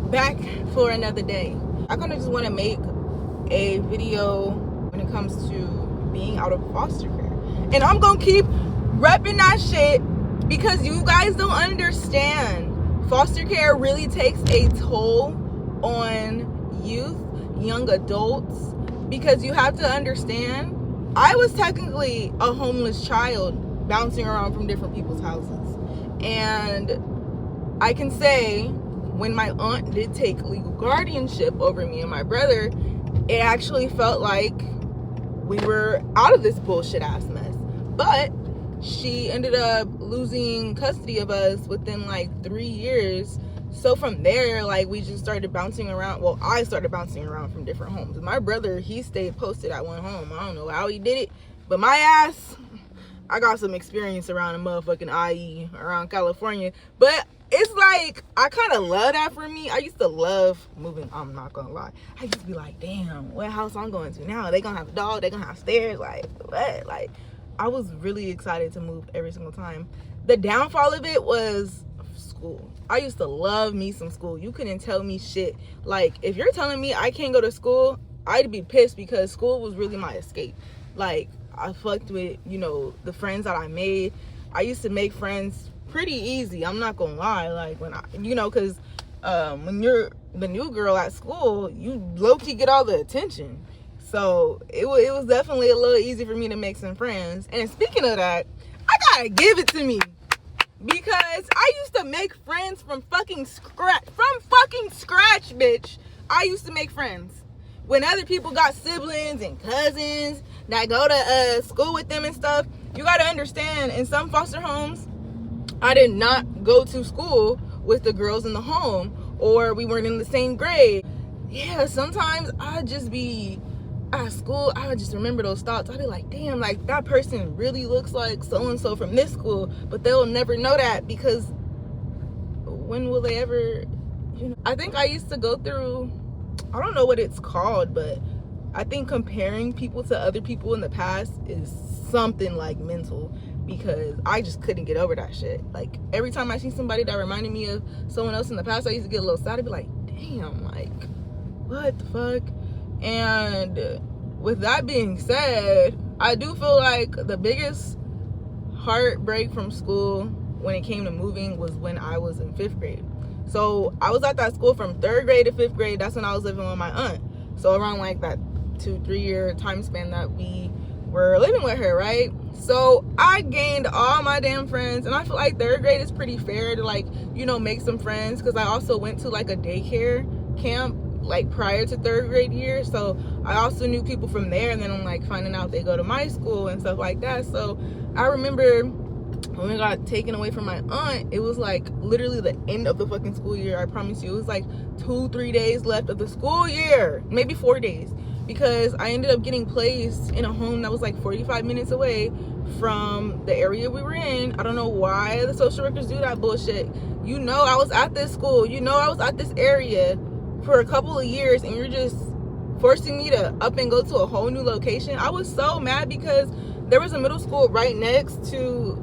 back for another day. I kind of just want to make a video when it comes to being out of foster care, and I'm gonna keep repping that shit because you guys don't understand. Foster care really takes a toll on youth, young adults, because you have to understand, I was technically a homeless child bouncing around from different people's houses, and I can say when my aunt did take legal guardianship over me and my brother, it actually felt like we were out of this bullshit ass mess. But she ended up losing custody of us within like 3 years. So from there, like, we just started bouncing around. Well, I started bouncing around from different homes. My brother, he stayed posted at one home. I don't know how he did it, but my ass, I got some experience around a motherfucking IE around California. But it's like, I kind of love that for me. I used to love moving. I'm not gonna lie. I used to be like, damn, what house I'm going to now? They gonna have a dog, they gonna have stairs, like, what? Like, I was really excited to move every single time. The downfall of it was school. I used to love me some school. You couldn't tell me shit. Like, if you're telling me I can't go to school, I'd be pissed because school was really my escape. Like, I fucked with, you know, the friends that I made. I used to make friends pretty easy. I'm not gonna lie. Like, when I, you know, because when you're the new girl at school, you low-key get all the attention. So it was definitely a little easy for me to make some friends. And speaking of that, I gotta give it to me, because I used to make friends from fucking scratch, bitch. I used to make friends. When other people got siblings and cousins that go to school with them and stuff, you gotta understand, in some foster homes, I did not go to school with the girls in the home, or we weren't in the same grade. Yeah, sometimes I'd just be at school, I would just remember those thoughts. I'd be like, damn, like, that person really looks like so-and-so from this school, but they'll never know that, because when will they ever, you know? I think I used to go through, I don't know what it's called, but I think comparing people to other people in the past is something like mental, because I just couldn't get over that shit. Like, every time I see somebody that reminded me of someone else in the past, I used to get a little sad. I'd be like, damn, like, what the fuck? And with that being said, I do feel like the biggest heartbreak from school when it came to moving was when I was in 5th grade. So I was at that school from 3rd grade to 5th grade. That's when I was living with my aunt. So around like that 2-3 year time span that we were living with her, right? So I gained all my damn friends, and I feel like 3rd grade is pretty fair to, like, you know, make some friends, because I also went to like a daycare camp like prior to 3rd grade year, so I also knew people from there. And then I'm like finding out they go to my school and stuff like that. So I remember when we got taken away from my aunt, it was like literally the end of the fucking school year. I promise you, it was like 2-3 days left of the school year, maybe 4 days, because I ended up getting placed in a home that was like 45 minutes away from the area we were in. I don't know why the social workers do that bullshit. You know, I was at this school, you know, I was at this area for a couple of years, and you're just forcing me to up and go to a whole new location. I was so mad because there was a middle school right next to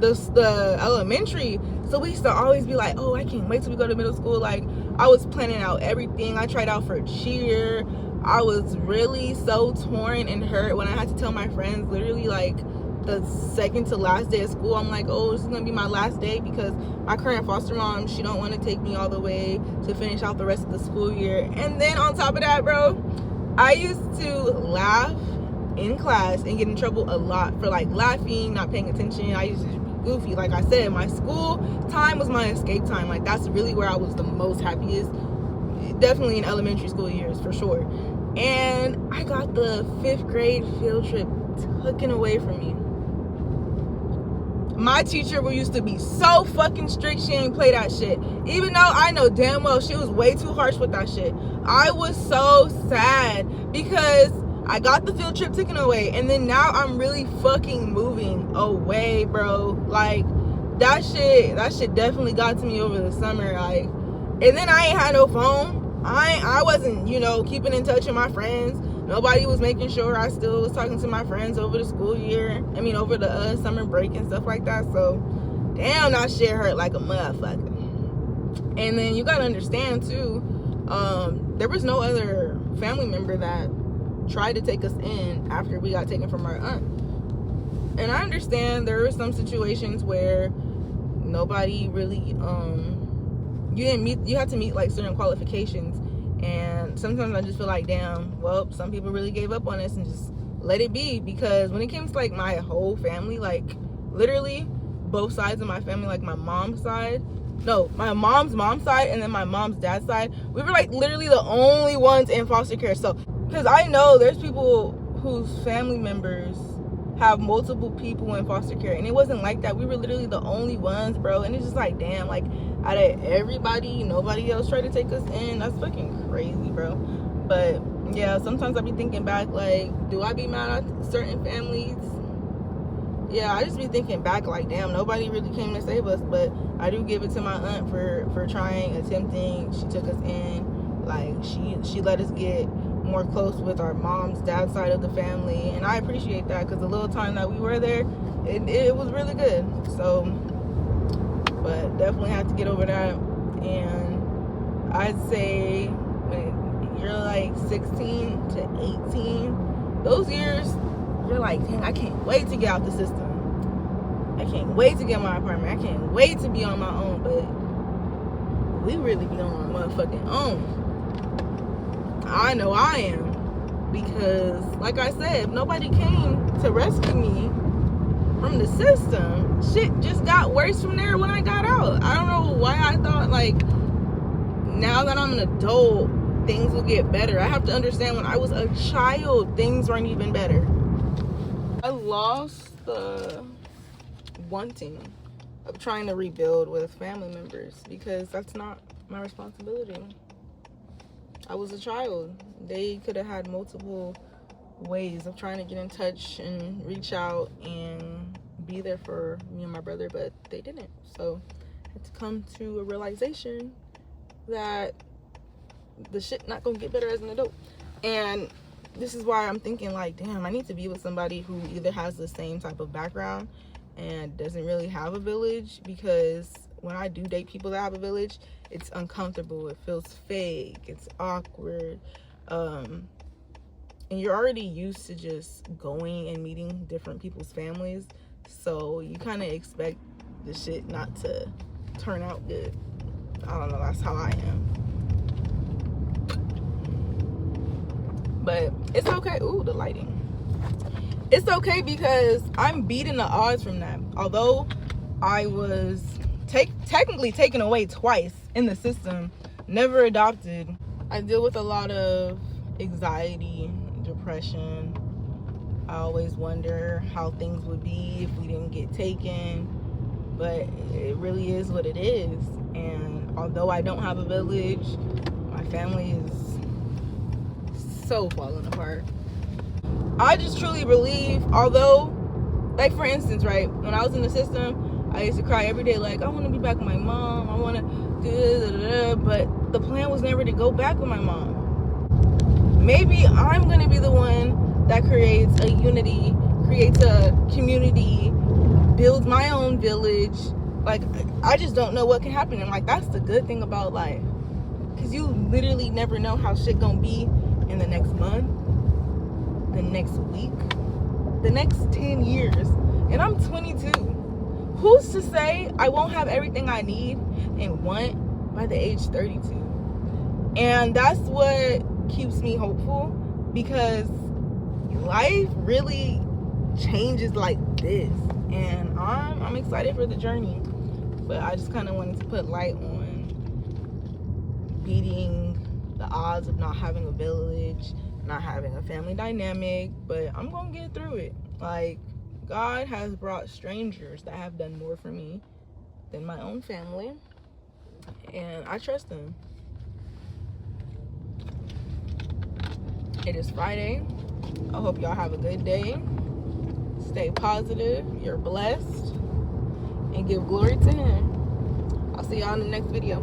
the elementary, so we used to always be like, oh, I can't wait till we go to middle school. Like, I was planning out everything. I tried out for cheer. I was really so torn and hurt when I had to tell my friends literally like the second to last day of school. I'm like, oh, this is gonna be my last day, because my current foster mom, she don't want to take me all the way to finish out the rest of the school year. And then on top of that, bro, I used to laugh in class and get in trouble a lot for like laughing, not paying attention. I used to be goofy. Like I said, my school time was my escape time. Like, that's really where I was the most happiest, definitely in elementary school years for sure. And I got the 5th grade field trip taken away from me. My teacher used to be so fucking strict, she ain't play that shit. Even though I know damn well she was way too harsh with that shit. I was so sad because I got the field trip taken away, and then now I'm really fucking moving away, bro. Like, that shit definitely got to me over the summer. Like, and then I ain't had no phone. I wasn't, you know, keeping in touch with my friends. Nobody was making sure I still was talking to my friends over the school year. I mean, over the summer break and stuff like that. So, damn, that shit hurt like a motherfucker. And then you gotta understand too, there was no other family member that tried to take us in after we got taken from our aunt. And I understand there were some situations where nobody really, you had to meet like certain qualifications. And sometimes I just feel like, damn, well, some people really gave up on us and just let it be. Because when it came to like my whole family, like literally both sides of my family, like my mom's side, no, my mom's side and then my mom's dad's side, we were like literally the only ones in foster care. So, because I know there's people whose family members have multiple people in foster care, and it wasn't like that. We were literally the only ones, bro. And it's just like, damn, like out of everybody, nobody else tried to take us in. That's fucking crazy, bro. But yeah, sometimes I be thinking back, like, do I be mad at certain families? Yeah, I just be thinking back like, damn, nobody really came to save us. But I do give it to my aunt for trying, attempting. She took us in, like she let us get more close with our mom's dad's side of the family, and I appreciate that, because the little time that we were there, it was really good. So, but definitely have to get over that. And I'd say when you're like 16 to 18, those years, you're like, dang, I can't wait to get out the system. I can't wait to get my apartment. I can't wait to be on my own. But we really be on our motherfucking own. I know I am, because like I said, if nobody came to rescue me from the system, shit just got worse from there when I got out. I don't know why I thought like now that I'm an adult things will get better. I have to understand, when I was a child things weren't even better. I lost the wanting of trying to rebuild with family members, because that's not my responsibility. I was a child. They could have had multiple ways of trying to get in touch and reach out and be there for me and my brother, but they didn't. So I had to come to a realization that the shit not gonna get better as an adult. And this is why I'm thinking like, damn, I need to be with somebody who either has the same type of background and doesn't really have a village, because when I do date people that have a village, it's uncomfortable, it feels fake, it's awkward, and you're already used to just going and meeting different people's families, so you kind of expect the shit not to turn out good. I don't know, that's how I am. But it's okay. Ooh, the lighting. It's okay, because I'm beating the odds from that. Although I was technically taken away twice in the system, never adopted, I deal with a lot of anxiety, depression. I always wonder how things would be if we didn't get taken, but it really is what it is. And although I don't have a village, my family is so falling apart. I just truly believe, although, like for instance, right, when I was in the system, I used to cry every day, like, I want to be back with my mom, I want to, but the plan was never to go back with my mom. Maybe I'm going to be the one that creates a unity, creates a community, builds my own village. Like, I just don't know what can happen. And like, that's the good thing about life, because you literally never know how shit gonna be in the next month, the next week, the next 10 years. And I'm 22. Who's to say I won't have everything I need and want by the age 32? And that's what keeps me hopeful, because life really changes like this. And I'm excited for the journey. But I just kind of wanted to put light on beating the odds of not having a village, not having a family dynamic. But I'm going to get through it. Like, God has brought strangers that have done more for me than my own family, and I trust them. It is Friday. I hope y'all have a good day. Stay positive. You're blessed. And give glory to Him. I'll see y'all in the next video.